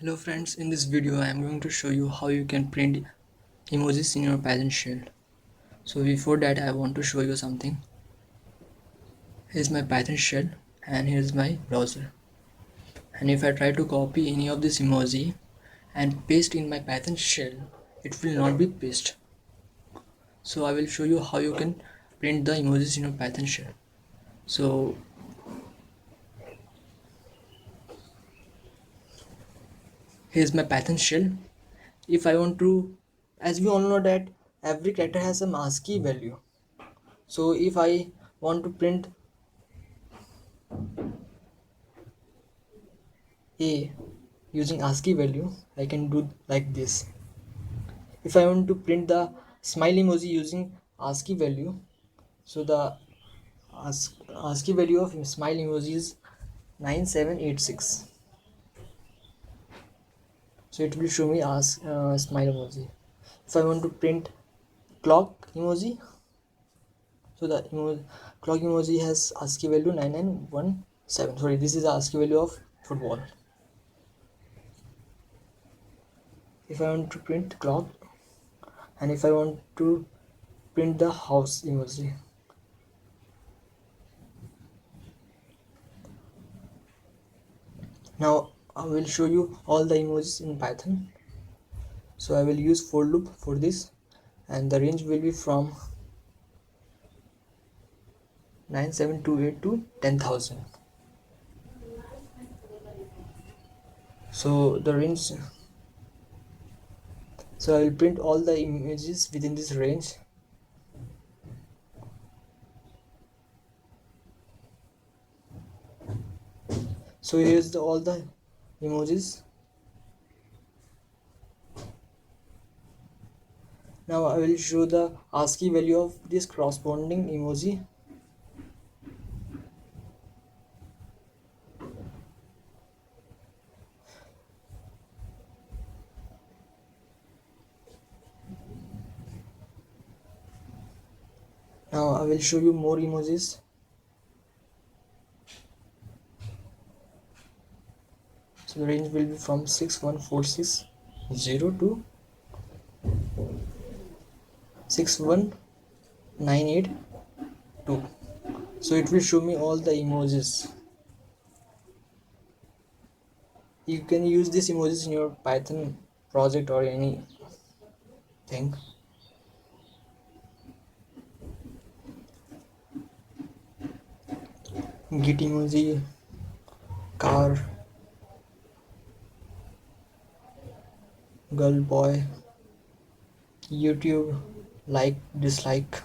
Hello friends, in this video I am going to show you how you can print emojis in your Python shell. So before that I want to show you something. Here's my Python shell and here's my browser. And if I try to copy any of this emoji and paste in my Python shell, it will not be pasted. So I will show you how you can print the emojis in your Python shell. So here's my Python shell. If I want to, as we all know that every character has some ASCII value. So if I want to print a using ASCII value, I can do like this. If I want to print the smile emoji using ASCII value, so the ASCII value of smile emoji is 9786. So it will show me as smile emoji. If I want to print clock emoji, so the clock emoji has ASCII value 9917. Sorry, this is the ASCII value of football. If I want to print clock, and if I want to print the house emoji, now I will show you all the emojis in Python. So I will use for loop for this, and the range will be from 9728 to 10,000. So the range, so I will print all the images within this range. So here's all the emojis. Now I will show the ASCII value of this corresponding emoji. Now I will show you more emojis. So the range will be from 61460 to 61982. So it will show me all the emojis. You can use these emojis in your Python project or anything. Git emoji, car, girl, boy, YouTube, like, dislike.